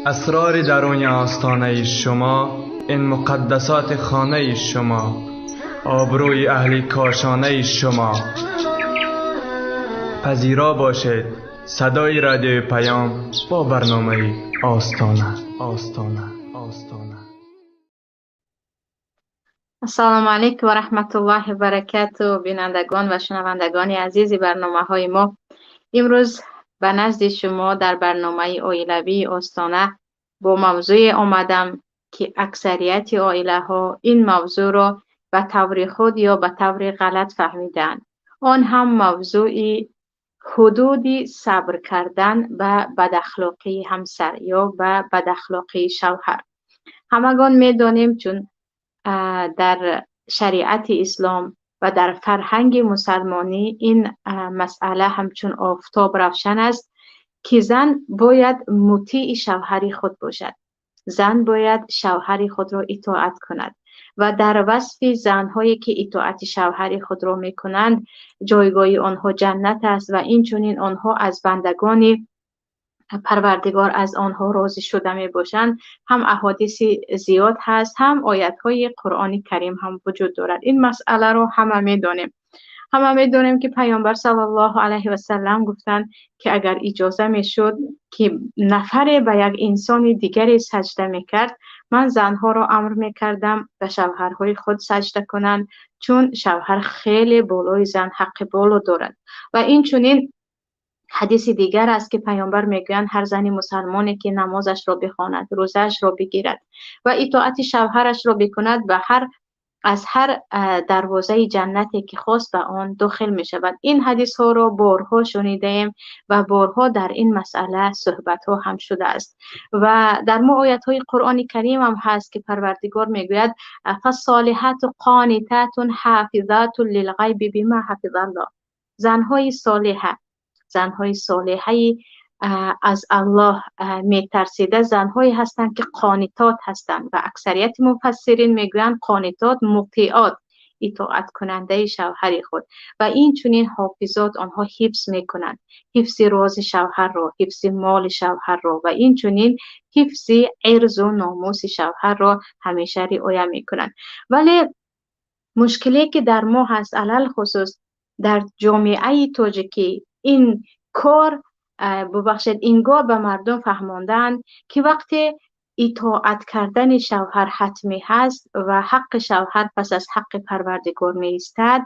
اسرار درون آستانه شما، این مقدسات خانه شما، آبروی اهل کاشانه شما. پذیرا باشید صدای رادیو پیام با برنامه آستانه. السلام علیکم و رحمت الله و برکاته. بینندگان و شنوندگان عزیز برنامه های ما، امروز به نزد شما در برنامه اویلوی آستانه با موضوع آمدم که اکثریت عائله ها این موضوع را به طور خود یا به طور غلط فهمیدن. آن هم موضوع حدود صبر کردن به بداخلاقی همسر یا به بداخلاقی شوهر. همگان می‌دانیم چون در شریعت اسلام و در فرهنگ مسلمانی این مسئله همچون آفتاب روشن است که زن باید مطیع شوهر خود باشد. زن باید شوهر خود را اطاعت کند و در وصف زنهایی که اطاعت شوهر خود را می کنند جایگاه آنها جنت است و این چنین آنها از بندگان پروردگار از آنها راضی شده می باشند. هم احادیث زیاد هست، هم آیت های قرآن کریم هم وجود دارد. این مسئله رو همه می دانیم که پیامبر صلی الله علیه و سلم گفتند که اگر اجازه می شد که نفر به یک انسان دیگری سجده می کرد، من زنها را امر می کردم به شوهرهای خود سجده کنند، چون شوهر خیلی بالای زن حق بالا دارد. و این چنین حدیث دیگر است که پیامبر میگویند هر زنی مسلمانی که نمازش را بخواند، روزه‌اش را بگیرد و اطاعت شوهرش را بکند از هر دروازه جنتی که خواست به آن داخل می شود. این حدیث ها را بارها شنیده ایم و بارها در این مسئله صحبت ها هم شده است و در آیات های قرآن کریم هم هست که پروردگار میگوید فالصالحات قانتات حافظات للغیب بما حفظ الله. زنهای صالحه از الله میترسیده زنهایی هستند که قانتات هستند و اکثریت مفسرین میگویند قانتات مطیعات، اطاعت کننده شوهر خود و این چنین حافظات آنها حفظ میکنند، حفظ راز شوهر را، حفظ مال شوهر را و این چنین حفظ عرض و ناموس شوهر را همیشه رعایت میکنند. ولی مشکلی که در ما هست، علل خصوص در جامعه تاجیکی، این کار انگار به مردم فهماندن که وقتی اطاعت کردن شوهر حتمی هست و حق شوهر پس از حق پروردگار می ایستد،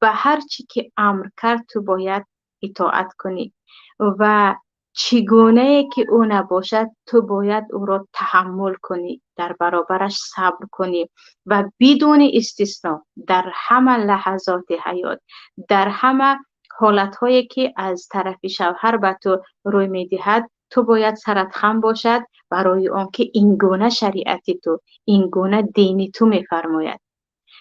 به هر چی که امر کرد تو باید اطاعت کنی و چگونه که او نباشد تو باید او را تحمل کنی، در برابرش صبر کنی و بدون استثنا در همه لحظات حیات، در همه حالتهایی که از طرف شوهر به تو روی میدهد تو باید سرت خم باشد برای آنکه اینگونه شریعت تو، اینگونه دین تو میفرماید.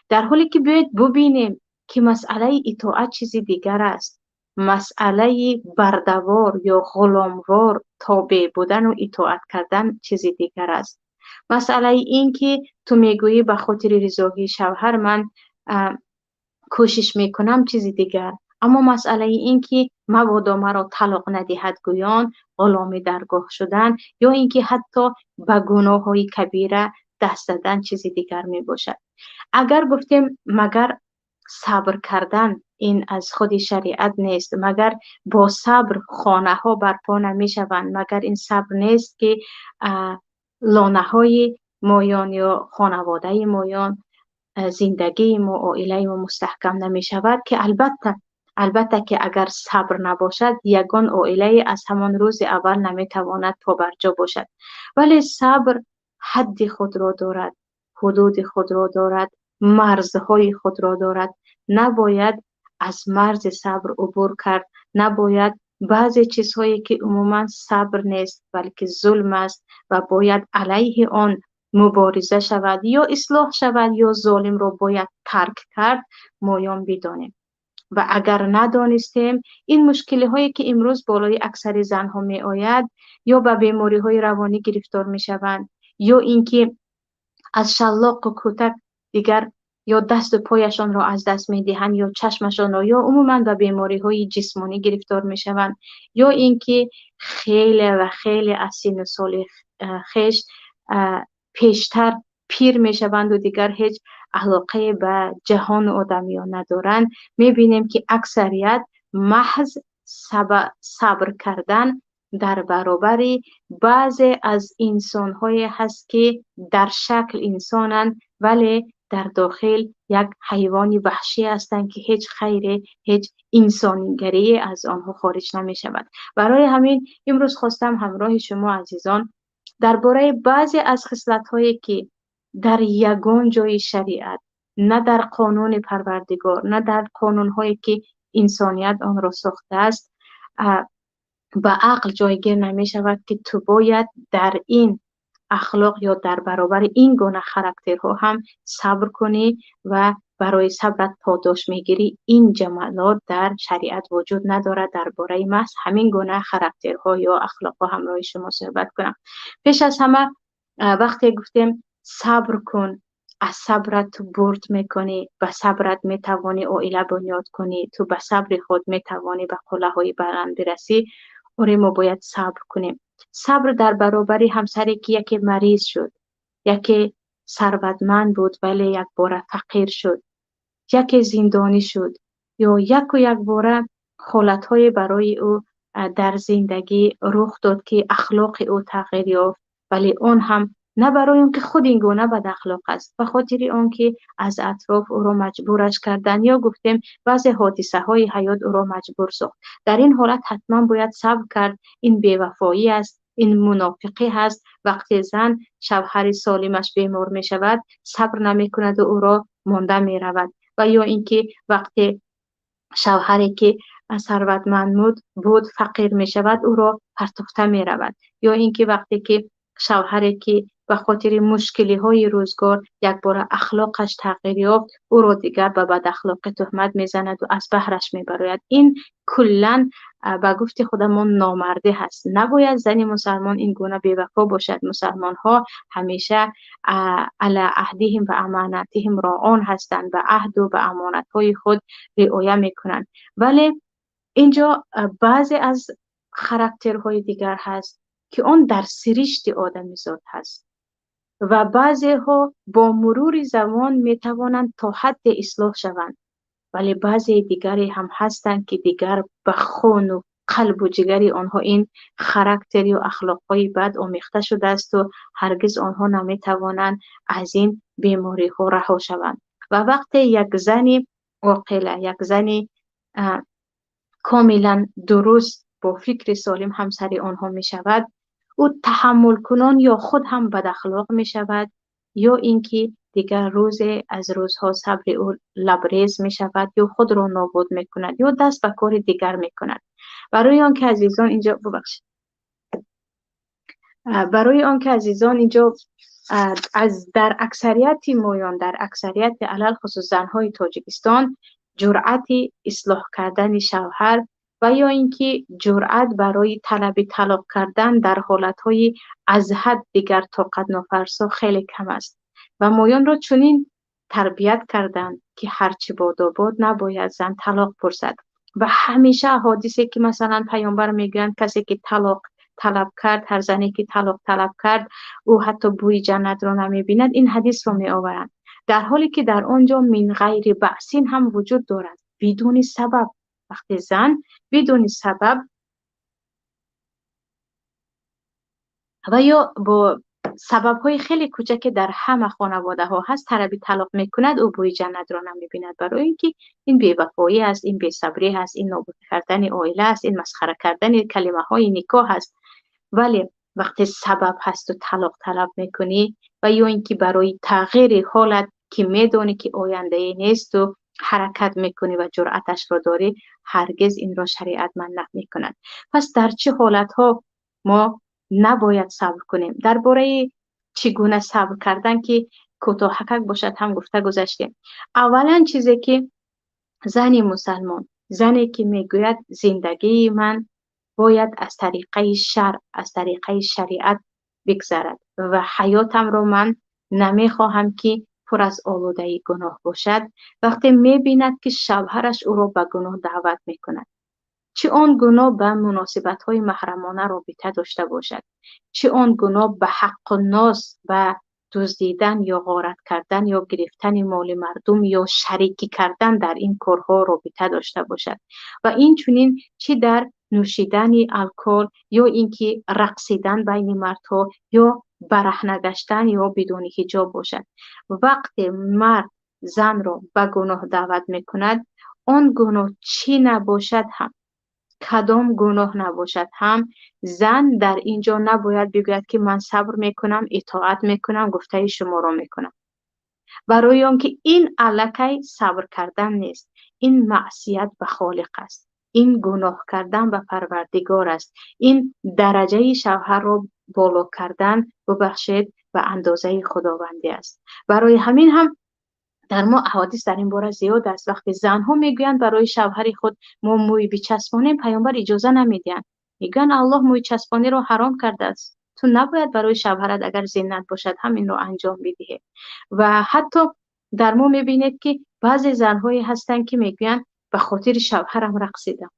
در حالی که باید ببینیم که مسئله اطاعت چیزی دیگر است. مسئله بردوار یا غلاموار تابع بودن و اطاعت کردن چیزی دیگر است. مسئله این که تو میگویی به خاطر رضایت شوهر من کوشش میکنم چیزی دیگر، اما مسئله این که مبادا مرا طلاق ندهد گویان، غلام درگاه شدن یا اینکه حتی به گناه های کبیره دست زدن چیزی دیگر می باشد. اگر گفتیم مگر صبر کردن این از خود شریعت نیست، مگر با صبر خانه ها برپا نمی شوند، مگر این صبر نیست که لانه های مایان یا خانواده مایان، زندگی ما، عائله ما مستحکم نمی شود، که البته که اگر صبر نباشد یگان عائله از همان روز اول نمی تواند پا بر جا باشد. ولی صبر حد خود را دارد، حدود خود را دارد، مرزهای خود را دارد. نباید از مرز صبر عبور کرد، نباید بعضی چیزهایی که عموما صبر نیست بلکه ظلم است و باید علیه آن مبارزه شود یا اصلاح شود یا ظالم را باید ترک کرد، مایان بدانیم. و اگر ندانستیم این مشکلی هایی که امروز بالای اکثر زنها می آید، یا به بیماری های روانی گرفتار می شوند یا اینکه از شلاق و کتک دیگر یا دست و پایشان را از دست می‌دهند یا چشمشان را یا عموما به بیماری‌های جسمانی گرفتار می‌شوند یا اینکه خیلی از سن و سال خیش پیشتر پیر می‌شوند و دیگر هیچ علاقه به جهان آدمیان ندارند. می‌بینیم که اکثریت محض صبر کردن در برابر بعضی از انسان‌های هست که در شکل انسانند ولی در داخل یک حیوان وحشی هستند که هیچ خیر هیچ انسانیگری از آنها خارج نمی شود. برای همین امروز خواستم همراه شما عزیزان درباره بعضی از خصلت‌هایی که در یگان جای شریعت، نه در قانون پروردگار، نه در قانون‌هایی که انسانیت آن را ساخته است به عقل جایگیر نمی شود که تو باید در این اخلاق یا در برابر این گونه خاراکترها هم صبر کنی و برای صبرت پاداش میگیری. این جملات در شریعت وجود ندارد. درباره محض همین گونه خاراکترها یا اخلاقها همراه شما صحبت کنم. پیش از همه وقتی گفتیم صبر کن، از صبرت تو برد میکنی، به صبرت میتوانی عائله بنیاد کنی، تو به صبر خود میتوانی به قله‌های بلند برسی. ما باید صبر کنیم. صبر در برابر همسری که یکی مریض شد، یکی ثروتمند بود ولی یک بار فقیر شد، یکی زندانی شد یا یک بار حالت‌های برای او در زندگی رخ داد که اخلاق او تغییر یافت ولی اون هم نه برای اون که خود این گونه بد اخلاق است، به خاطر اون که از اطراف او را مجبورش کردن یا گفتیم بعضی حادثه های حیات او را مجبور ساخت. در این حالت حتما باید صبر کرد. این بی‌وفایی است، این منافقی هست. وقتی زن شوهر سالمش بیمار می شود صبر نمی کند و او را مانده می رود و یا اینکه وقتی شوهری که ثروتمند بود فقیر می شود او را پرتافته می رود یا اینکه وقتی که شوهری که به خاطر مشکلی های روزگار یک بار اخلاقش تغییر یافت او را دیگر به بد اخلاق تهمت میزند و از بهرش میبراید. این کلا به گفت خودمون نامرده هست. نباید زن مسلمان این گونه بی‌وفا باشد. مسلمان ها همیشه علی عهدهم و امانتهم راعون هستند، به عهد و به امانت های خود رعایت میکنند. ولی اینجا بعضی از خاراکترهای دیگر هست که اون در سرشت آدمیزاد هست و بعضی ها با مرور زمان می توانند تا حد اصلاح شوند ولی بعضی دیگری هم هستند که دیگر به خون و قلب و جگری آنها این خاراکتر و اخلاق های بد آمیخته شده است و هرگز آنها نمی توانند از این بیماری ها رها شوند. و وقتی یک زنی عاقل، یک زنی کاملا درست با فکر سالم همسر آنها می شود، او تحمل کنان یا خود هم بد اخلاق می شود یا اینکه دیگر روز از روزها صبر او لبریز می شود یا خود را نابود می کند یا دست به کار دیگر می کند. برای آنکه عزیزان اینجا از در اکثریت مایان، در اکثریت علل خصوص زنهای تاجیکستان جرأت اصلاح کردن شوهر و یا اینکه جرأت برای طلب طلاق کردن در حالتهای از حد دیگر طاقت نافرسا خیلی کم است و مایان را چنین تربیت کردن که هرچی باد و باد نباید زن طلاق پرسد و همیشه حادثه که مثلا پیامبر میگن کسی که طلاق طلب کرد، هر زنی که طلاق طلب کرد او حتی بوی جنت را نمیبیند، این حدیث را می آورند در حالی که در آنجا من غیر بأسین هم وجود دارد، بدون سبب. وقتی زن بدون سبب و یا با سبب های خیلی کوچک در همه خانواده ها هست طلب طلاق میکند او بوی جنت را نمیبیند، برای اینکه این بی‌وفایی است، این بی‌صبری است، این نابود کردن عائله است، این مسخره کردن کلمه های نکاح است. ولی وقتی سبب هست و طلاق طلب میکنی و یا اینکه برای تغییر حالت که میدونی که آینده نیست و حرکت میکنی و جرأتش را داری، هرگز این را شریعت منع میکند. پس در چه حالت ها ما نباید صبر کنیم؟ درباره چگونه صبر کردن که کوتاهک باشد هم گفته گذاشتیم. اولا چیزی که زنی مسلمان، زنی که میگوید زندگی من باید از طریقه شرع، از طریقه شریعت بگذرد و حیاتم رو من نمیخواهم که پر از آلودگی گناه باشد، وقتی می‌بیند که شوهرش او را به گناه دعوت می‌کند، چه آن گناه به مناسبت‌های محرمانه رابطه داشته باشد، چه آن گناه به حق الناس، به دزدیدن یا غارت کردن یا گرفتن مال مردم یا شریکی کردن در این کارها رابطه داشته باشد، و این چنین چه در نوشیدن الکل یا اینکه رقصیدن بین مردها یا برهنه گشتن یا بدون حجاب باشد. وقتی مرد زن را به گناه دعوت می‌کند، آن گناه چی نباشد هم، کدام گناه نباشد هم، زن در اینجا نباید بگوید که من صبر میکنم، اطاعت میکنم، گفته شما را میکنم، برای آنکه این الکی صبر کردن نیست، این معصیت به خالق است، این گناه کردن به پروردگار است، این درجه شوهر را بالا کردن ببخشید به اندازه خداوندی است. برای همین هم در ما احادیث در این باره زیاد است. وقتی زنها میگویند برای شوهر خود ما موی بچسبانیم، پیامبر اجازه نمیدهند، میگن الله موی چسبانی را حرام کرده است، تو نباید برای شوهرت اگر زینت باشد همین را انجام بدهی. و حتی در ما میبینید که بعضی زنهایی هستند که میگویند به خاطر شوهرم رقصیدم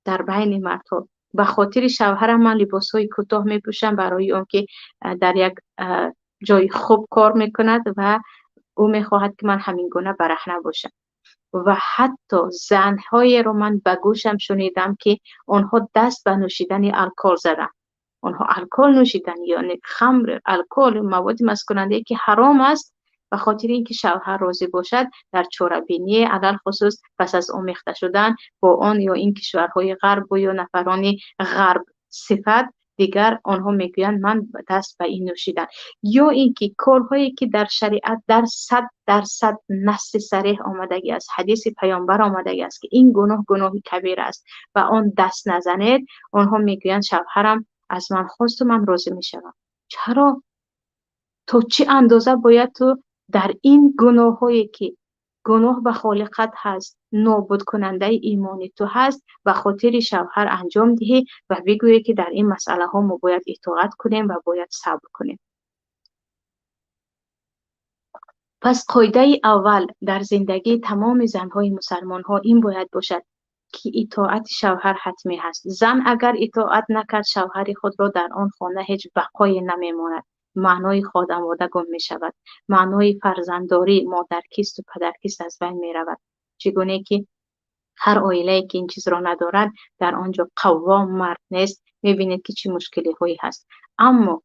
در بین مردها، به خاطر شوهرم من لباسهای کوتاه میپوشم برای آنکه در یک جای خوب کار میکند و او میخواهد که من همین گونه برهنه باشم. و حتی زنهای رو من به گوشم شنیدم که آنها دست به نوشیدن الکل زدن، آنها الکل نوشیدن، یعنی خمر، الکل، مواد مسکننده که حرام است، به خاطر اینکه شوهر راضی باشد در چاره‌بینی، علل خصوص پس از آمیخته شدن با آن یا این کشورهای غرب و یا نفران غرب صفت دیگر، آنها میگویند من دست به این نوشیدن، یا اینکه کارهایی که در شریعت در 100% نص صریح آمدگی است، حدیث پیامبر آمدگی است که این گناه گناهی کبیر است و آن دست نزنید، آنها میگویند شوهرم از من خواست و من راضی میشوم. چرا؟ تو چه اندازه باید تو در این گناه هایی که گناه به خالقت هست، نابود کننده ایمانی تو هست، و خاطر شوهر انجام دهی و بگویی که در این مسئله ها ما باید اطاعت کنیم و باید صبر کنیم. پس قاعده اول در زندگی تمام زنهای مسلمان ها این باید باشد که اطاعت شوهر حتمی هست. زن اگر اطاعت نکرد، شوهر خود را در آن خانه هیچ بقای نمیماند، معنای خانواده گم می شود، معنای فرزندداری، مادرکیست و پدرکیست از بین می رود. چگونه که هر عائله که این چیز را ندارد در آنجا قوام مرد نیست، می بینید که چه مشکلی هایی هست. اما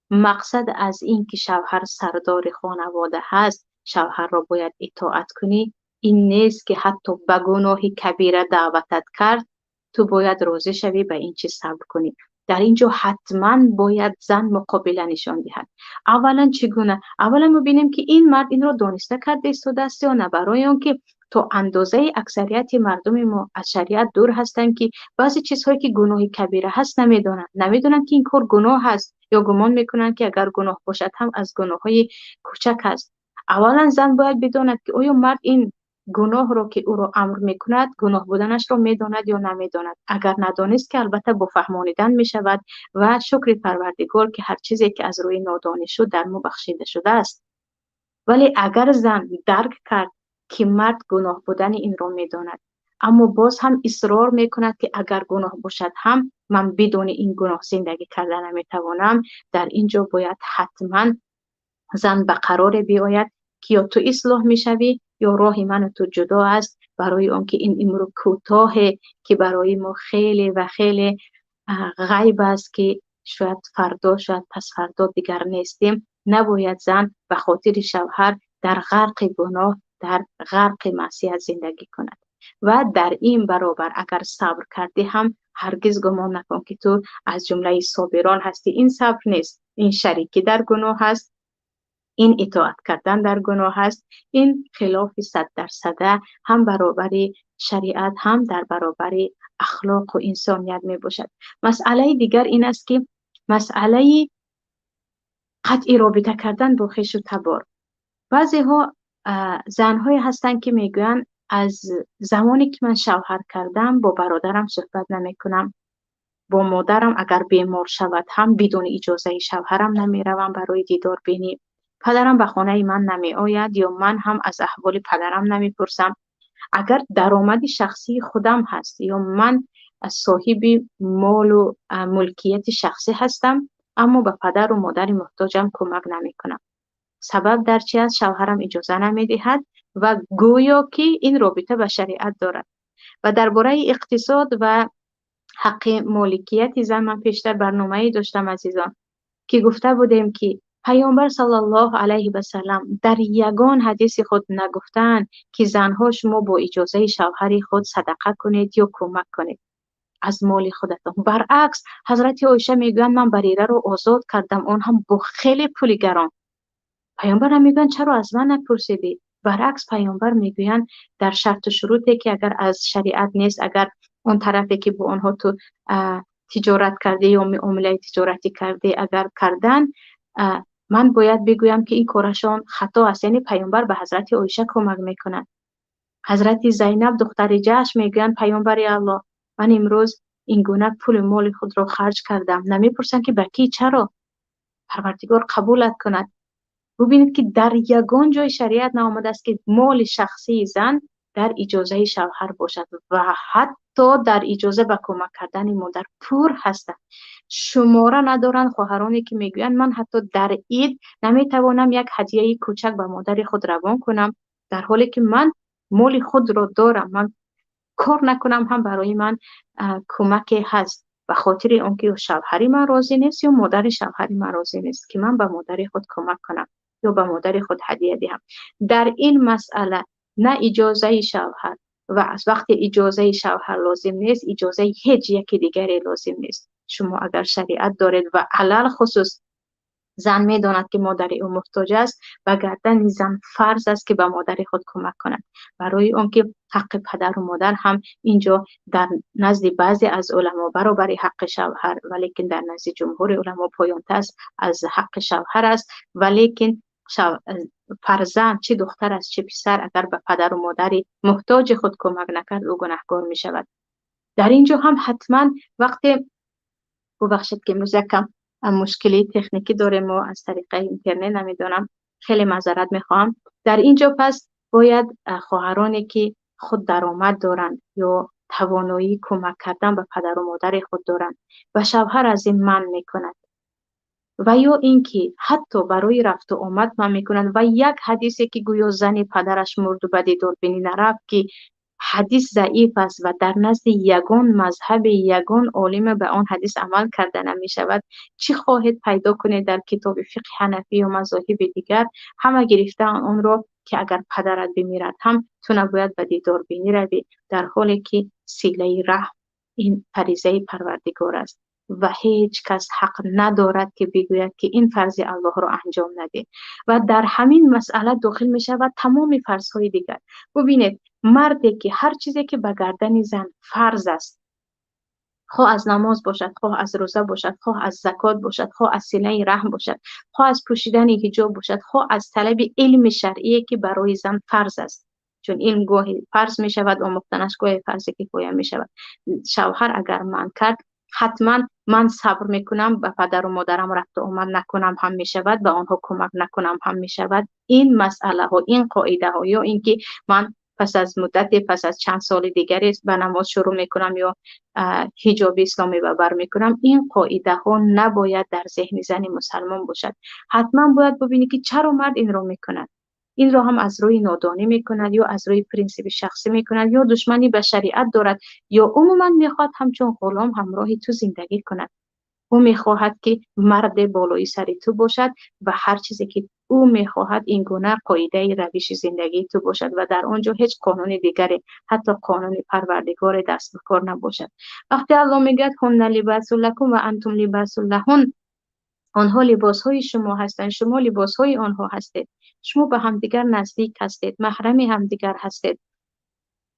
مقصد از این که شوهر سردار خانواده هست، شوهر را باید اطاعت کنی، این نیست که حتی به گناه کبیره دعوتت کرد تو باید راضی شوی به این چیز صبر کنی. در اینجا حتما باید زن مقابله نشان دهد. اولا چگونه؟ اولا می‌بینیم که این مرد این را دانسته کرده ایستاده است یا نه، برای آنکه تو اندازه اکثریت مردم ما از شریعت دور هستند که بعضی چیزهایی که گناه کبیره هست نمیدونن که این کار گناه هست، یا گمان میکنن که اگر گناه باشد هم از گناههای کوچک است. اولا زن باید بداند که آیا مرد این گناه رو که او را امر میکند گناه بودنش را میداند یا نمیداند. اگر ندانست که البته با فهمانیدن میشود و شکر پروردگار که هر چیزی که از روی نادانی شد در ما بخشیده شده است. ولی اگر زن درک کرد که مرد گناه بودن این را میداند اما باز هم اصرار میکند که اگر گناه باشد هم من بدون این گناه زندگی کردن نمیتوانم، در اینجا باید حتما زن به قرار بیاید که یا تو اصلاح میشوی یا راه من و تو جدا است، برای آنکه این امر کوتاه که برای ما خیلی و خیلی غیب است که شاید فردا شاید پس فردا دیگر نیستیم، نباید زن به خاطر شوهر در غرق گناه، در غرق معصیت زندگی کند. و در این برابر اگر صبر کردی هم هرگز گمان نکن که تو از جمله صابران هستی. این صبر نیست، این شریکی در گناه هست، این اطاعت کردن در گناه هست، این خلاف 100% هم برابر شریعت هم در برابر اخلاق و انسانیت می باشد. مسئله دیگر این است که مسئله قطع رابطه کردن با خویش و تبار. بعضی ها زنهایی هستند که میگویند از زمانی که من شوهر کردم با برادرم صحبت نمی کنم، با مادرم اگر بیمار شود هم بدون اجازه شوهرم نمی روم برای دیدار بینی، پدرم به خانه من نمی آید یا من هم از احوال پدرم نمی پرسم. اگر درآمد شخصی خودم هست یا من صاحب مال و ملکیت شخصی هستم، اما به پدر و مادر محتاجم کمک نمی کنم. سبب در چی است؟ شوهرم اجازه نمی دهد و گویا که این رابطه به شریعت دارد. و درباره اقتصاد و حق مالکیت زن من پیشتر برنامه‌ای داشتم عزیزان که گفته بودیم که پیامبر صلی الله علیه و سلم در یگان حدیث خود نگفتند که زنها شما با اجازه شوهر خود صدقه کنید یا کمک کنید از مال خودتان. برعکس حضرت عایشه میگویند من بریره رو آزاد کردم، اون هم با خیلی پول گران. پیامبر هم میگویند چرا از من نپرسیدی؟ برعکس پیامبر میگویند در شرط و شروطی که اگر از شریعت نیست، اگر اون طرفی که با اونها تو تجارت کرده یا معامله تجارتی کرده اگر کردن، من باید بگویم که این کارشان خطا است. یعنی پیامبر به حضرت عایشه کمک میکنند. حضرت زینب دختر جهش میگویند پیامبر الله من امروز این گونه پول مال خود را خرج کردم. نمیپرسند که به کی، چرا؟ پروردگار قبولت کند. ببینید که در یگان جای شریعت نآمده است که مال شخصی زن در اجازه شوهر باشد و حتی در اجازه به کمک کردن مادر پور هستند. شماره ندارند خواهرانی که میگویند من حتی در عید نمیتوانم یک هدیه کوچک به مادر خود روان کنم، در حالی که من مال خود را دارم، من کار نکنم هم برای من کمک هست به خاطر اونکه شوهری من راضی نیست یا مادر شوهری من راضی نیست که من به مادر خود کمک کنم یا به مادر خود هدیه دهم. در این مسئله نه اجازه شوهر و از وقت اجازه شوهر لازم نیست، اجازه هیچ یکی دیگری لازم نیست. شما اگر شریعت دارید و علل خصوص زن میداند که مادر او محتاج است، و گردن زن فرض است که به مادر خود کمک کند. برای آنکه حق پدر و مادر هم اینجا در نزد بعضی از علما برابر حق شوهر، ولیکن در نزد جمهور علما پایان‌تر است از حق شوهر است. ولیکن فرزند چه دختر است چه پسر اگر به پدر و مادر محتاج خود کمک نکرد او گناهکار می شود. در اینجا هم حتما وقتی ببخشید که امروز یکم مشکلی تکنیکی داریم ما از طریق اینترنت، نمیدونم، خیلی معذرت میخوام. در اینجا پس باید خواهرانی که خود درآمد دارند یا توانایی کمک کردن به پدر و مادر خود دارند و شوهر از این منع میکند و یا اینکه حتی برای رفت و آمد من میکنند و یک حدیثی که گویا زن پدرش مرد و به دیدار بینی نرفت که حدیث ضعیف است و در نزد یگان مذهب یگان عالم به آن حدیث عمل کرده نمی شود، چی خواهد پیدا کنید در کتاب فقه حنفی و مذاهب دیگر همه گرفته آن را که اگر پدرت بمیرد هم تو نباید به دیدار بینی روی، در حالی که صله رحم این فریضه پروردگار است و هیچ کس حق ندارد که بگوید که این فرض الله را انجام نده. و در همین مسئله داخل می شود تمام فرض‌های دیگر. ببینید مردی که هر چیزی که به گردن زن فرض است، خواه از نماز باشد، خواه از روزه باشد، خواه از زکات باشد، خواه از صله رحم باشد، خواه از پوشیدن حجاب باشد، خواه از طلب علم شرعی که برای زن فرض است، چون علم گاهی فرض می شود آموختنش گاهی فرض کفایه می شود. شوهر اگر من کرد حتما من صبر میکنم، به پدر و مادرم رفت و آمد نکنم هم می شود، به آنها کمک نکنم هم می شود. این مسئله ها، این قاعده ها، یا اینکه من پس از چند سال دیگری به نماز شروع میکنم یا حجاب اسلامی به بر میکنم، این قاعده ها نباید در ذهن زن مسلمان باشد. حتما باید ببینید که چرا مرد این را میکند. این را هم از روی نادانی میکند یا از روی پرینسیپ شخصی میکند یا دشمنی به شریعت دارد یا عموما میخواد همچون غلام همراه تو زندگی کند. او میخواهد که مرد بالای سر تو باشد و هر چیزی که او میخواهد این گونه قاعده روش زندگی تو باشد و در آنجا هیچ قانون دیگری حتی قانون پروردگار دست به کار نباشد. وقتی الله میگه هن لباس لکم و انتم لباس لهن، آنها لباس های شما هستند، شما لباس های آنها هستید، شما به همدیگر نزدیک هستید، محرم همدیگر هستید،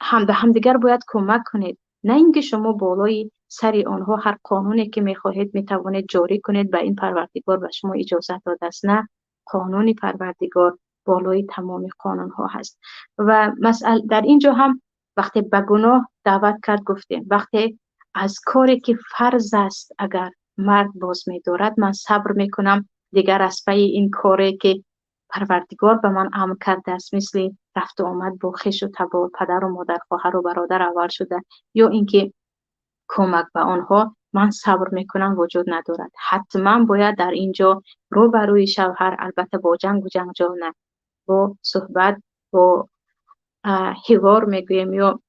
هم به همدیگر باید کمک کنید، نه اینکه شما بالای سر آنها هر قانونی که میخواهید میتوانید جاری کنید. به این پروردگار به شما اجازه داده است؟ نه، قانون پروردگار بالای تمام قانون ها هست. و مسئله در اینجا هم وقتی به گناه دعوت کرد گفتیم وقتی از کاری که فرض است اگر مرد باز می‌دارد من صبر میکنم، دیگر از پی این کاری که پروردگار به من امر کرده است، مثل رفت و آمد با خویش و تبار، پدر و مادر، خواهر و برادر اول شده، یا اینکه کمک به آنها من صبر میکنم وجود ندارد. حتما باید در اینجا روبروی شوهر، البته با جنگ و جنجال نه، با صحبت، با حوار میگویم، یا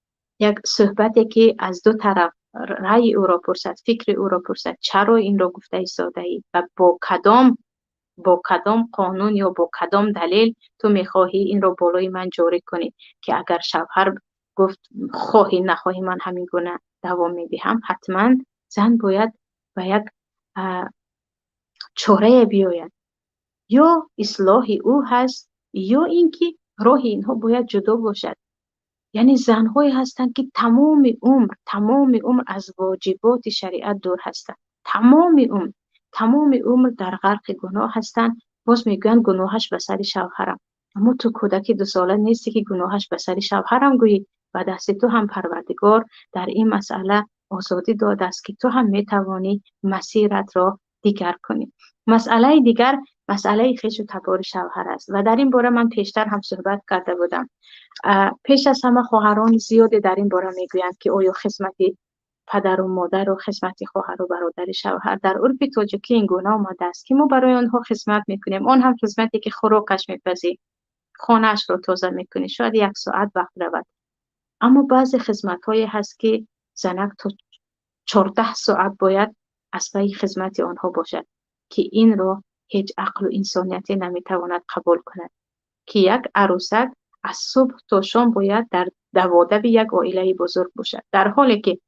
یک صحبتی که از دو طرف رأی او را پرسد، فکر او را پرسد، چرا این را گفته ایستاده ای و با کدام قانون یا با کدام دلیل تو میخواهی این را بالای من جاری کنی، که اگر شوهر گفت خواهی نخواهی من همین گونه دوام میدهم، حتما زن باید به یک چاره بیاید، یا اصلاح او هست یا اینکه راه اینها باید جدا باشد. یعنی زنهایی هستند که تمام عمر از واجبات شریعت دور هستند، تمام عمر در غرق گناه هستند. باز میگویند گناهش به سر شوهرم، اما تو کودکی 2 ساله نیستی که گناهش به سر شوهرم گویی. و دست تو هم پروردگار در این مسئله آزادی داده است که تو هم میتوانی مسیرت را دیگر کنی. مسئله دیگر مسئله خویش و تبار شوهر است و در این باره من پیشتر هم صحبت کرده بودم. پیش از همه خواهران زیادی در این باره میگویند که آیا خدمت پدر و مادر و خدمت خواهر و برادر شوهر در عرف تاجیکی این گونه آمده است که ما برای آنها خدمت میکنیم، آن هم خدمتی که خوراکش میپزی، خانه‌اش را تازه میکنی، شاید 1 ساعت وقت رود. اما بعضی خدمت هایی هست که زنک تا 14 ساعت باید از پای خدمت آنها باشد، که این را هیچ عقل و انسانیتی نمیتواند قبول کند، که یک عروسک از صبح تا شام باید در دوادب یک عائله بزرگ باشد، در حالی که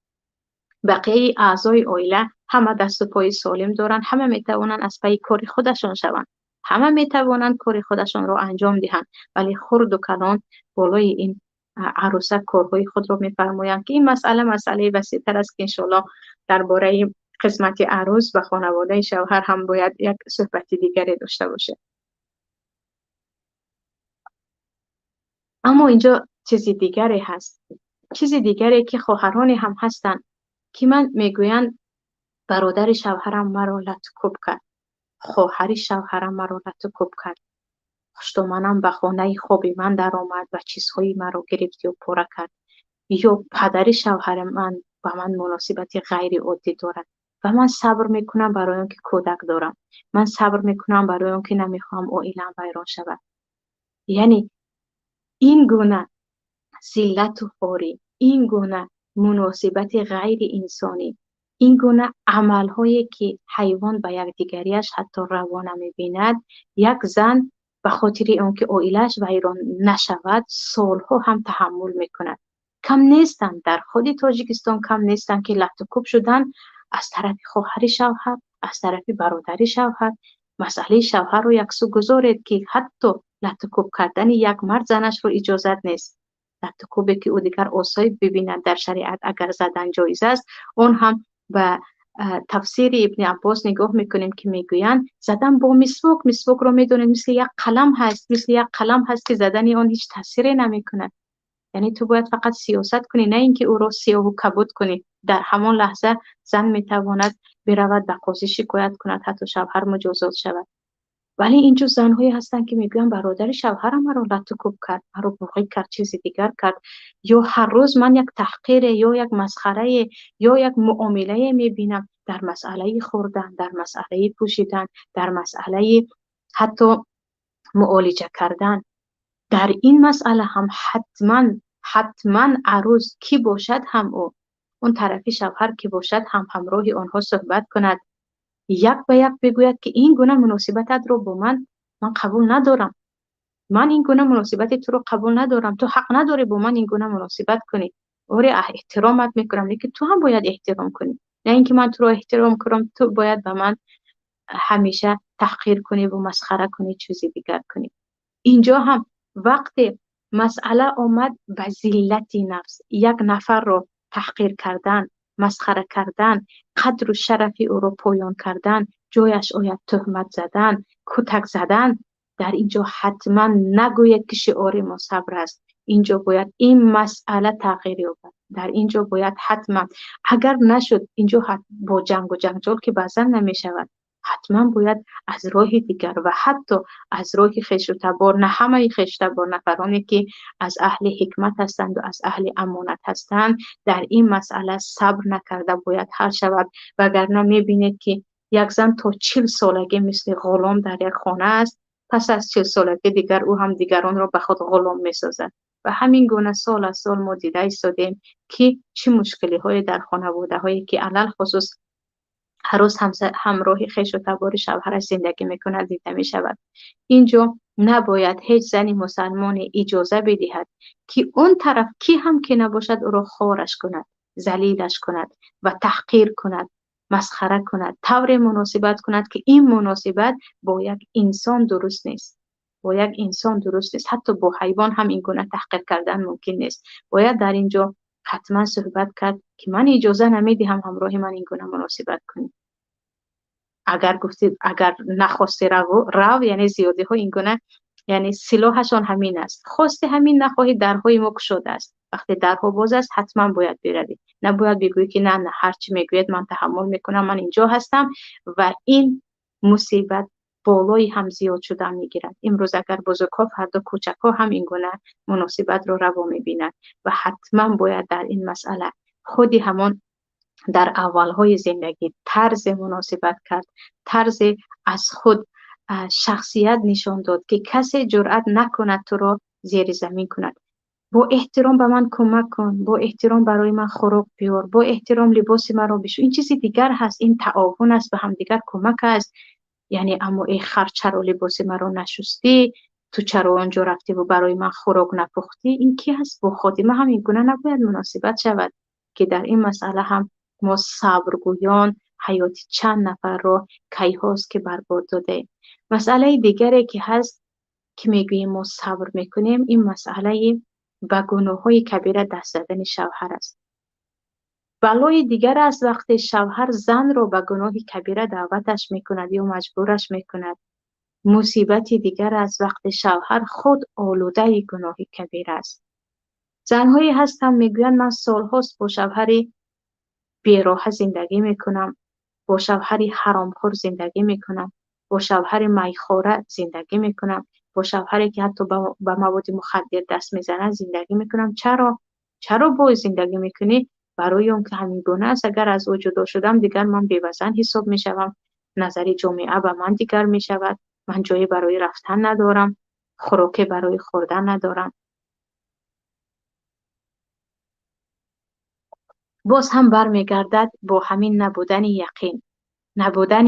بقیه اعضای عائله همه دست و پای سالم دارند، همه میتوانند از پای کار خودشان شوند، همه میتوانند کار خودشان را انجام دهند، ولی خرد و کلان بالای این عروسک کارهای خود را میفرمایند، که این مسئله وسیع‌تر است که انشالله درباره خدمت عروس و خانواده شوهر هم باید یک صحبت دیگری داشته باشه. اما اینجا چیزی دیگری هست، چیزی دیگری که خواهرانی هم هستند که من میگویند برادر شوهرم مرا لطکوب کرد، خواهر شوهرم مرا لطکوب کرد، خوشتومنم به خانه خوابی من در آمد و چیزهای مرا گرفت و پاره کرد، یا پدر شوهر من با من مناسبت غیر عادی دارد و من صبر میکنم برای اون که کودک دارم، من صبر میکنم برای اون که نمیخوام عائله‌ام ویران شود. یعنی این گونه ذلت و خواری، این گونه مناسبت غیر انسانی، این گونه عملهایی که حیوان به یکدیگریش حتی روا نمی‌بیند، یک زن به خاطر اون که عائله‌اش ویران نشود سالها هم تحمل میکند. کم نیستند، در خود تاجیکستان کم نیستند که لطکوب شدن از طرف خواهر شوهر، از طرف برادر شوهر. مسئله شوهر رو یک سو گذارید که حتی لطکوب کردن یک مرد زنش رو اجازت نیست. لطکوبی که او دیگر آسایب ببیند در شریعت اگر زدن جایز است، اون هم به تفسیر ابن عباس نگاه میکنیم که میگویند زدن با مسواک رو میدونید مثل یک قلم هست که زدن اون هیچ تاثیری نمیکنه. یعنی تو باید فقط سیاست کنی، نه اینکه او رو سیاه و کبود کنی. در همان لحظه زن میتواند برود به قاضی شکایت کند، حتی شوهر مجازات شود. ولی اینجا زنهایی هستن که میگن برادر شوهرم مرا لطکوب کرد، مرا بغض کرد، چیزی دیگر کرد، یا هر روز من یک تحقیر یا یک مسخره یا یک معامله میبینم در مسئله خوردن، در مسئله پوشیدن، در مسئله حتی معالجه کردن. در این مسئله هم حتما عروس کی باشد هم اون طرفی شوهر کی باشد هم همراه آنها صحبت کند، یک به یک بگوید که این گونه مناسبت رو با من قبول ندارم، من این گونه مناسبت تو رو قبول ندارم، تو حق نداری با من این گونه مناسبت کنی. آره احترامت میکنم، لیکن تو هم باید احترام کنی، نه اینکه من تو رو احترام کنم تو باید به من همیشه تحقیر کنی و مسخره کنی، چیزی دیگر کنی. اینجا هم وقتی مسئله آمد به ذلت نفس، یک نفر رو تحقیر کردن، مسخره کردن، قدر و شرف او رو پایان کردن، جایش آید تهمت زدن، کتک زدن، در اینجا حتما نگوید که شعار ما صبر است. اینجا باید این مسئله تغییر یابد. در اینجا باید حتما، اگر نشد اینجا با جنگ و جنجال که بعضا نمی شود، حتما باید از راه دیگر و حتی از راه خویش تبار، نه همه خویش تبار، نفرانی که از اهل حکمت هستند و از اهل امانت هستند، در این مسئله صبر نکرده باید حل شود. وگرنه میبینید که یک زن تا 40 سالگی مثل غلام در یک خانه است، پس از 40 سالگی دیگر او هم دیگران را به خود غلام میسازد. و همین گونه سال از سال ما دیده ایستادیم که چه مشکلی های در خانواده هایی که علل خصوص هر روز همراه خویش و تبار شوهرش زندگی میکند دیده می شود. اینجا نباید هیچ زنی مسلمان اجازه بدهد که اون طرف کی هم که نباشد او را خارش کند، ذلیلش کند و تحقیر کند، مسخره کند، طور مناسبت کند که این مناسبت با یک انسان درست نیست. با یک انسان درست نیست. حتی با حیوان هم این گونه تحقیر کردن ممکن نیست. باید در اینجا حتما صحبت کرد که من اجازه نمیدهم همراه من این گونه مناسبت کنید. اگر گفتید اگر نخواسته رو یعنی زیادی ها این گونه، یعنی سلاحشان همین است. خواسته همین نخواهید درهای ما گشوده است. وقتی درها باز است حتما باید بروید. نباید بگویید که نه هر چی میگوید من تحمل میکنم، من اینجا هستم و این مصیبت بالای هم زیاد شدن میگیرد. امروز اگر بزرگ‌ها فردا کوچک‌ها هم این گونه مناسبت رو روا میبینند و حتما باید در این مسئله خودی همان در اولهای زندگی طرز مناسبت کرد، طرز از خود شخصیت نشان داد که کسی جرأت نکند تو را زیر زمین کند. با احترام به من کمک کن، با احترام برای من خوراک بیار، با احترام لباس مرا بشو. این چیزی دیگر هست، این تعاون است، به هم دیگر کمک است. یعنی اما ای خر چرا لباس مرا نشستی، تو چرا آنجا رفتی و برای من خوراک نپختی؟ این کی هست؟ با خادمه هم این گونه نباید مناسبت شود که در این مسئله هم ما صبرگویان حیات چند نفر را کی هاست که برباد داده. مسئله دیگری که هست که میگوییم ما صبر میکنیم، این مسئله به گناه های کبیره دست زدن شوهر است. بلای دیگر از وقت شوهر زن را به گناه کبیره دعوتش میکند یا مجبورش میکند. مصیبت دیگر از وقت شوهر خود آلوده گناه کبیره است. زنهایی هستن میگویند من سالهاست با شوهری بیراه زندگی میکنم، با شوهری حرامخور زندگی میکنم، با شوهر میخوره زندگی میکنم، با شوهری که حتی به مواد مخدر دست میزنه زندگی میکنم. چرا با زندگی میکنی؟ برای اون که همین گونه است. اگر از او جدا شدم دیگر من بی‌وزن حساب میشوم، نظری جامعه به من دیگر میشود، من جایی برای رفتن ندارم، خوراکی برای خوردن ندارم. باز هم برمیگردد با همین نبودن یقین، نبودن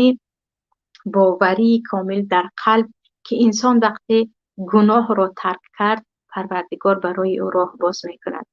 باوری کامل در قلب که انسان وقتی گناه را ترک کرد پروردگار برای او راه باز میکند.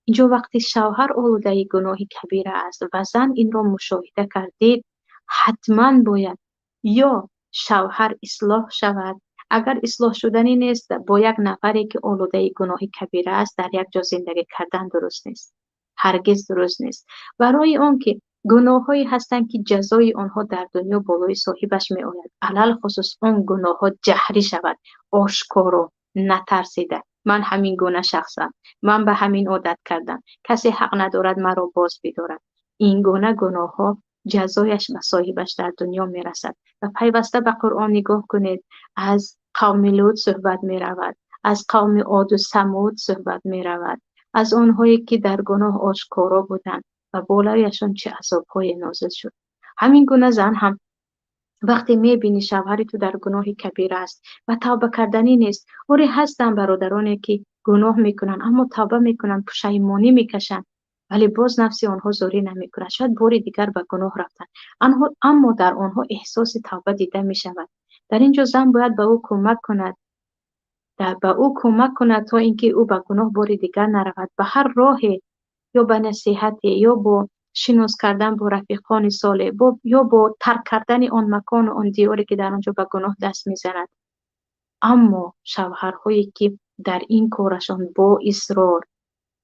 اینجا وقتی شوهر آلوده گناه کبیره است و زن این را مشاهده کردید، حتما باید یا شوهر اصلاح شود. اگر اصلاح شدنی نیست، با یک نفری که آلوده گناه کبیره است در یک جا زندگی کردن درست نیست، هرگز درست نیست. برای آن که گناه هایی هستند که جزای آنها در دنیا بالای صاحبش می آید، علل خصوص آن گناه ها جهری شود، آشکارا، نترسیده. من همین گونه شخصم، من به همین عادت کردم، کسی حق ندارد مرا باز بدارد. این گونه گناه ها جزایش به صاحبش در دنیا می رسد. و پیوسته به قرآن نگاه کنید، از قوم لوط صحبت می رود، از قوم عاد و ثمود صحبت می رود، از آنهایی که در گناه آشکارا بودند و بالایشان چه عذاب‌های نازل شد. همین گونه زن هم وقتی میبینی شوهری تو در گناه کبیر است و توبه کردنی نیست، اوری هستن برادرانی که گناه میکنن اما توبه میکنن، پشیمانی میکشن، ولی باز نفسی آنها زوری نمیکنه، شاید باری دیگر به گناه رفتن، اما در آنها احساس توبه دیده میشود. در اینجا زن باید به او کمک کند، تا اینکه او به گناه باری دیگر نرود. به هر راهی، یا به نصیحت، یا با شناس کردن با رفیقان صالح، یا با ترک کردن آن مکان و آن دیاری که در آنجا به گناه دست میزند. اما شوهرهایی که در این کارشان با اصرار،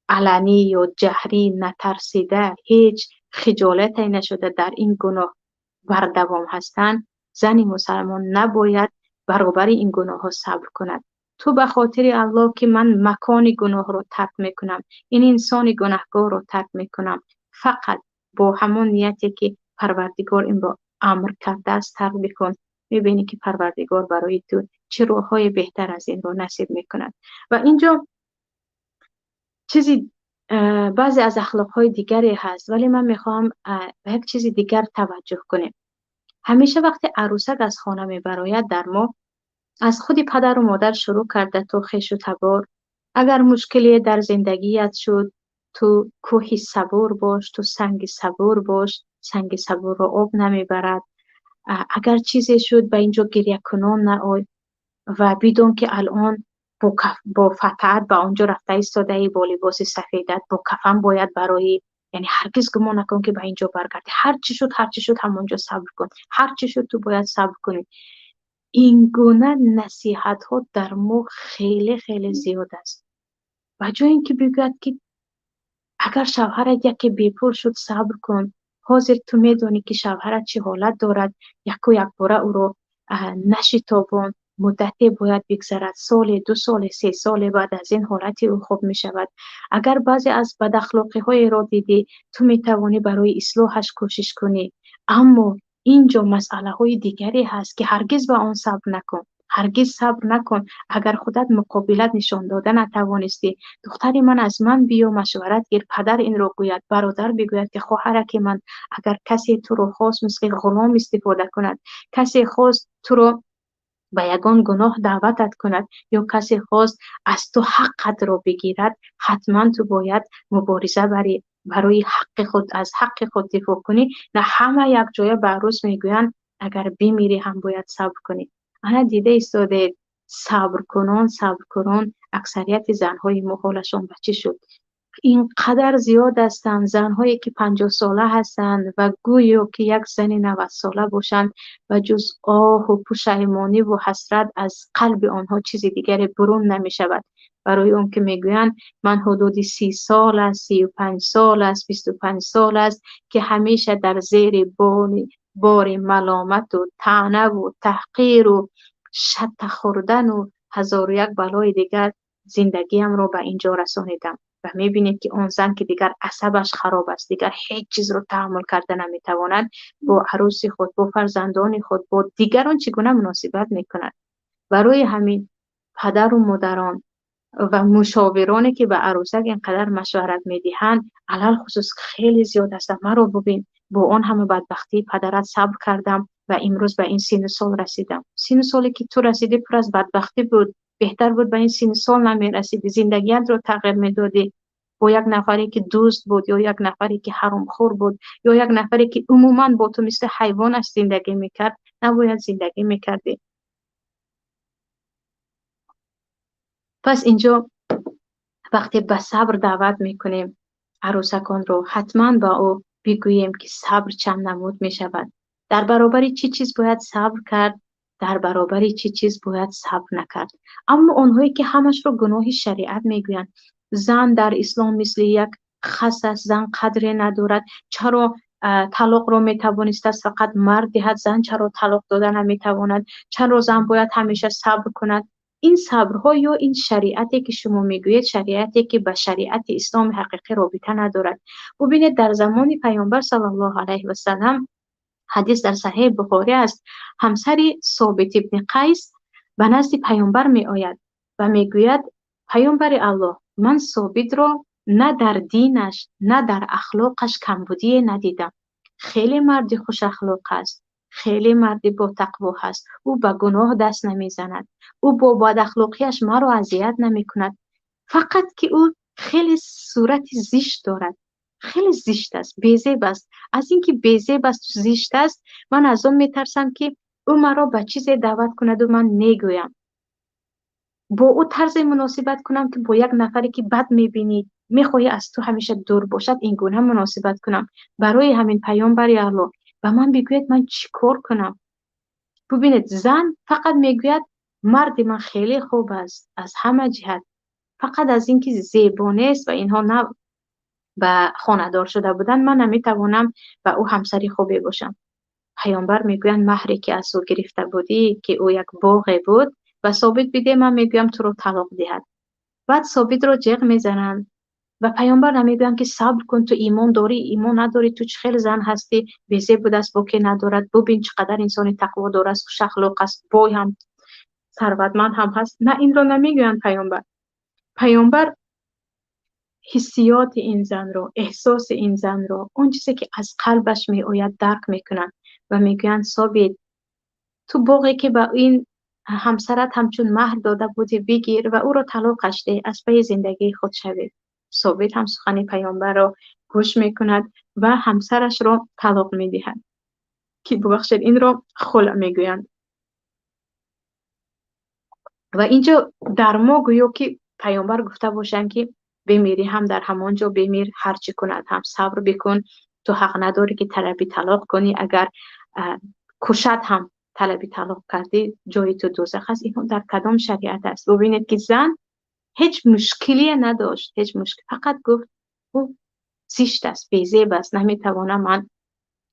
علنی یا جهری، نترسیده، هیچ خجالتی نشده در این گناه بردوام هستند، زن مسلمان نباید برابر این گناه ها صبر کند. تو به خاطر الله که من مکان گناه رو ترک میکنم، این انسان گناهکار رو ترک میکنم، فقط با همون نیتی که پروردگار امر کرده است ترک بکن، میبینی که پروردگار برای تو چه روح‌های بهتر از این رو نصیب میکند. و اینجا چیزی بعضی از اخلاقهای دیگری هست، ولی من میخوام به یک چیزی دیگر توجه کنیم. همیشه وقتی عروسک از خانه میبراید در ما، از خود پدر و مادر شروع کرده تو خویش و تبار. اگر مشکلی در زندگیت شد، تو کوه صبور باش، تو سنگ صبور باش، سنگ صبور رو آب نمیبرد. اگر چیزی شد به اینجا گریه کنان نآی و بدون که الان با فتحت به آنجا رفته ایستاده ای با لباس سفیدت با کفن باید برای، یعنی هرگز گمان نکن که به اینجا برگردی. هر چی شد همونجا صبر کن، هر چی شد تو باید صبر کنی. این گونه نصیحت ها در ما خیلی خیلی زیاد است. و جای اینکه بگوید که اگر شوهرت یکی بیپول شد صبر کن، حاضر تو میدونی که شوهرت چه حالت دارد، یک باره او رو نشتابان، مدتی باید بگذرد، سال 2 سال 3 سال بعد از این حالتی او خوب می شود. اگر بعضی از بد اخلاقی های را دیدی تو می توانی برای اصلاحش کوشش کنی، اما اینجا مسئله های دیگری هست که هرگز به آن صبر نکن، هرگز صبر نکن. اگر خودت مقابلت نشان داده نتوانستی، دختری من از من بیا مشورت گیر، پدر این رو گوید، برادر بگوید که خواهرک من اگر کسی تو رو خواست مثل غلام استفاده کند، کسی خواست تو رو به یگان گناه دعوتت کند، یا کسی خواست از تو حقت رو بگیرد، حتما تو باید مبارزه برای حق خود، از حق خود دفاع کنی. نه همه یک جای به عروس میگویند اگر بمیری هم باید صبر کنی. انا دیده ایستاده صبر کنون اکثریت زنهای ما حالشون به چی شد؟ اینقدر زیاد هستند زنهایی که 50 ساله هستند و گویا که یک زن 90 ساله باشند و جز آه و پشیمانی و حسرت از قلب آنها چیزی دیگری برون نمی شود. برای اون که میگویند من حدود 30 سال است، 35 سال است، 25 سال است که همیشه در زیر بار ملامت و طعنه و تحقیر و شت خوردن و هزار و یک بلای دیگر زندگیم رو به اینجا رسانیدم. و میبینید که اون زن که دیگر عصبش خراب است، دیگر هیچ چیز رو تحمل کرده نمیتواند، با عروس خود، با فرزندان خود، با دیگران چگونه مناسبت میکند. برای همین پدر و مادران و مشاورانی که به عروسک اینقدر مشورت میدهند علل خصوص خیلی زیاد است. من رو ببین، با اون همه بدبختی پدرت صبر کردم و امروز به این سن سال رسیدم. سن سالی که تو رسیدی پر از بدبختی بود، بهتر بود به این سن سال نمی رسیدی، زندگیت رو تغییر میدادی. با یک نفری که دوست بود، یا یک نفری که حرام خور بود، یا یک نفری که عموما با تو مثل حیوانش زندگی میکرد، نباید زندگی میکردی. پس اینجا وقتی به صبر دعوت میکنیم عروسکان رو، حتما با او بگوییم که صبر چند نمود میشود. در برابر چی چیز باید صبر کرد، در برابر چی چیز باید صبر نکرد. اما اونهایی که همش رو گناه شریعت میگویند، زن در اسلام مثل یک خس است، زن قدری ندارد، چرا طلاق رو میتوانست است فقط مرد دهد، زن چرا طلاق داده نمیتواند، چرا زن باید همیشه صبر کند. این صبرها یا این شریعتی که شما میگویید شریعتی که به شریعت اسلام حقیقی رابطه ندارد. ببینید در زمان پیامبر صلی الله علیه و سلم حدیث در صحیح بخاری است، همسر ثابت ابن قیس به نزد پیامبر می آید و میگوید پیامبر الله، من ثابت را نه در دینش نه در اخلاقش کمبودی ندیدم. خیلی مرد خوش اخلاق است، خیلی مرد با تقوا هست، او به گناه دست نمیزند، او با بد اخلاقیش مرا اذیت نمی کند. فقط که او خیلی صورت زشت دارد، خیلی زشت است، بی‌زیب است. از اینکه بی‌زیب است و زشت است، من از اون میترسم که او مرا به چیزی دعوت کند و من نگویم، با او طرز مناسبت کنم که با یک نفری که بد میبینی میخواهی از تو همیشه دور باشد این گونه مناسبت کنم. برای همین پیامبر الله و من بگوید من چیکار کنم؟ ببینید زن فقط میگوید مرد من خیلی خوب است از همه جهت، فقط از اینکه زیبانه است و اینها نه به خانه‌دار شده بودن من نمیتوانم و او همسری خوبی باشم. پیامبر میگویند مهری که از او گرفته بودی که او یک باغ بود و ثابت بده، من میگویم تو رو طلاق دهد. بعد ثابت رو جیغ میزنند و پیامبر نمیگویند که صبر کن، تو ایمان داری ایمان نداری، تو خیلی زن هستی بیزه بود است با که ندارد، ببین چقدر انسان تقوا داره است، خوش اخلاق است، بای هم ثروتمند هم هست. نه، این را نمیگویند پیامبر. پیامبر حسیات این زن رو، احساس این زن رو، اون چیزی که از قلبش می آید درک میکنن و میگویند ثابت، تو باقی که با این همسرت همچون مهر داده بودی بگیر و او را طلاقش ده، از پی زندگی خود شوید. ثابت هم سخن پیامبر را گوش میکند و همسرش را طلاق میدهد، که ببخشید این را خلع میگویند. و اینجا در ما گویا که پیامبر گفته باشند که بمیری هم در همانجا بمیر، هر چی کند هم صبر بکن، تو حق نداری که طلبی طلاق کنی، اگر کشت هم طلبی طلاق کردی جای تو دوزخ است. این در کدام شریعت است؟ ببینید که زن هیچ مشکلی نداشت، هیچ مشکل، فقط گفت او زشت است، بی‌زیب است، نمیتوانم من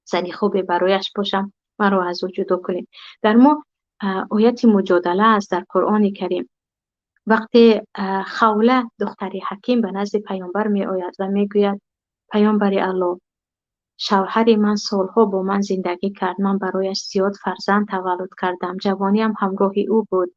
زنی خوبی برایش باشم، من رو از او جدا کنید. در ما آیت مجادله است در قرآن کریم. وقتی خوله دختر حکیم به نزد پیامبر می آید و می گوید پیامبر الله، شوهر من سالها با من زندگی کرد، من برایش زیاد فرزند تولد کردم، جوانیم همراهی او بود،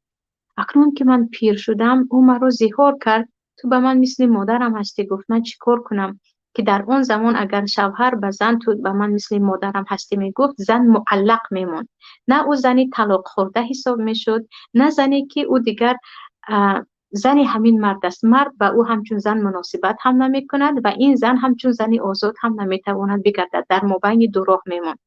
اکنون که من پیر شدم او مرا زهار کرد، تو به من مثل مادرم هستی. گفت من چیکار کنم؟ که در اون زمان اگر شوهر به زن تو به من مثل مادرم هستی میگفت، زن معلق میموند، نه او زنی طلاق خورده حساب میشد، نه زنی که او دیگر زنی همین مرد است، مرد با او همچون زن مناسبت هم نمی کند و این زن همچون زنی آزاد هم نمیتواند بگردد، در مابین دو راه میموند.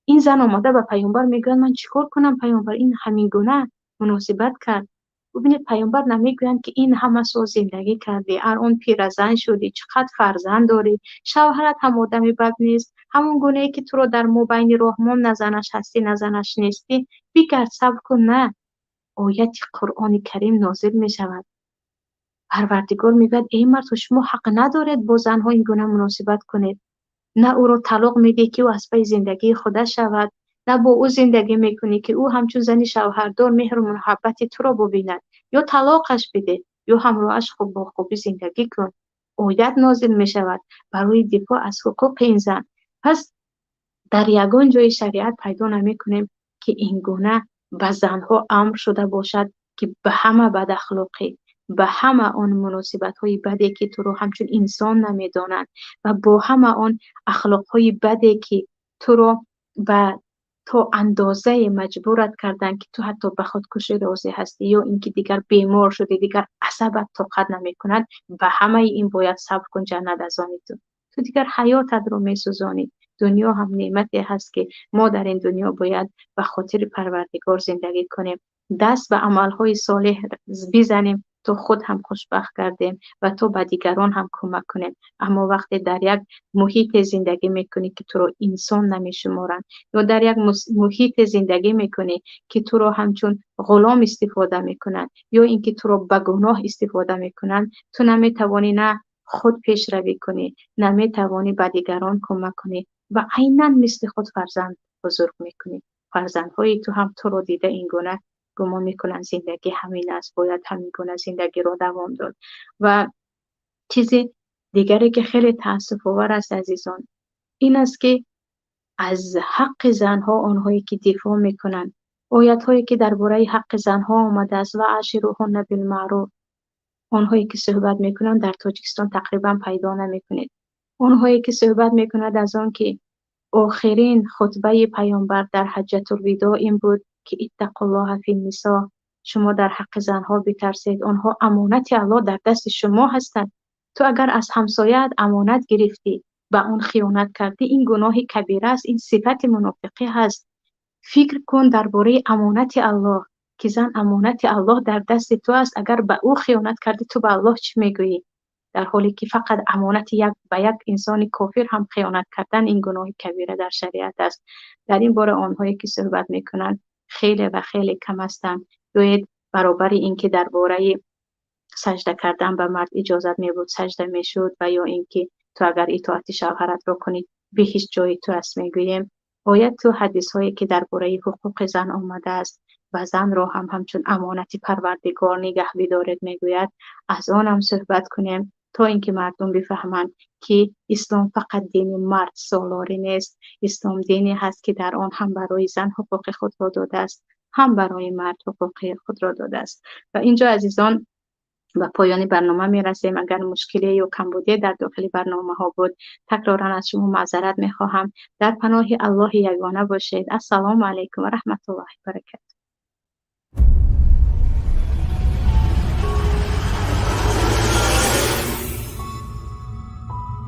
این زن آمده به پیامبر میگوید من چیکار کنم پیامبر، این همین گونه مناسبت کرد. ببینید پیامبر نمیگویند که این همه سال زندگی کردی، الان پیرزن شدی، چقدر فرزند داری، شوهرت هم آدم بد نیست، همون گونه ای که تو رو در مابین رحمان نزنش هستی نزنش نیستی، بگرد صبر کن. نه، آیت قرآن کریم نازل می شود، پروردگار میگوید ای مرد شما حق ندارید با زنها این گونه مناسبت کنید، نه او رو طلاق میده که او از پی زندگی خودش شود، نه با او زندگی میکنی که او همچون زنی شوهردار مهر و محبت تو رو ببیند، یا طلاقش بده یا همراهش خوب با خوبی زندگی کن. آیت نازل میشود برای دفاع از حقوق این زن. پس در یگان جای شریعت پیدا نمیکنیم که این گونه به زنها امر شده باشد که به همه بد اخلاقی، به همه آن مناسبت های بدی که تو رو همچون انسان نمیدانند و با همه آن اخلاق های بدی که تو رو به تو اندازه مجبورت کردن که تو حتی به خودکشی راضی هستی یا اینکه دیگر بیمار شدی، دیگر عصبت طاقت نمی کند، به همه این باید صبر کن، جنت از آن تو دیگر حیاتت رو می سوزانی. دنیا هم نعمتی هست که ما در این دنیا باید به خاطر پروردگار زندگی کنیم، دست به عملهای صالح بزنیم تا خود هم خوشبخت گردیم و تو به دیگران هم کمک کنیم. اما وقتی در یک محیط زندگی میکنی که تو رو انسان نمیشمارن، یا در یک محیط زندگی میکنی که تو رو همچون غلام استفاده میکنن یا اینکه تو رو به گناه استفاده میکنن، تو نمیتوانی نه خود پیش روی کنی، نمیتوانی به دیگران کمک کنی و عیناً مثل خود فرزند بزرگ میکنی. فرزندهای تو هم تو رو دیده این گونه گمان میکنن زندگی همین است، باید همین گونه زندگی رو دوام داد. و چیزی دیگری که خیلی تأسف آور است عزیزان، این است که از حق زنها، آنهایی که دفاع میکنن، آیت هایی که درباره حق زنها آمده است و عاشروهن بالمعروف، آنهایی که صحبت میکنن در تاجیکستان تقریبا پیدا نمیکنید. آنهایی که صحبت میکند از آن که آخرین خطبه پیامبر در حجة الوداع این بود که اتقوا الله فی النساء، شما در حق زنها بترسید، آنها امانت الله در دست شما هستند. تو اگر از همسایت امانت گرفتی و اون خیانت کردی، این گناه کبیره است، این صفت منافقی هست. فکر کن درباره امانت الله که زن امانت الله در دست تو است، اگر به او خیانت کردی تو به الله چی میگویی؟ در حالی که فقط امانت به یک انسان کافر هم خیانت کردن این گناه کبیره در شریعت است. در این باره آنهایی که صحبت میکنند خیلی و خیلی کم هستند. باید برابر این که درباره سجده کردن به مرد اجازت می بود سجده می شد و یا اینکه تو اگر اطاعت شوهرت رو کنید به هیچ جای تو است میگوییم. باید تو حدیث هایی که درباره حقوق زن آمده است و زن را هم همچون امانتی پروردگار نگه بدارد میگوید، از آن هم صحبت کنیم تا اینکه مردم بفهمند که اسلام فقط دین مرد سالاری نیست. اسلام دینی هست که در آن هم برای زن حقوق خود را داده است، هم برای مرد حقوق خود را داده است. و اینجا عزیزان و پایان برنامه می رسیم. اگر مشکلی یا کمبودی در داخل برنامه ها بود، تکرارا از شما معذرت می خواهم. در پناه الله یگانه باشید. السلام علیکم و رحمت الله و برکاته.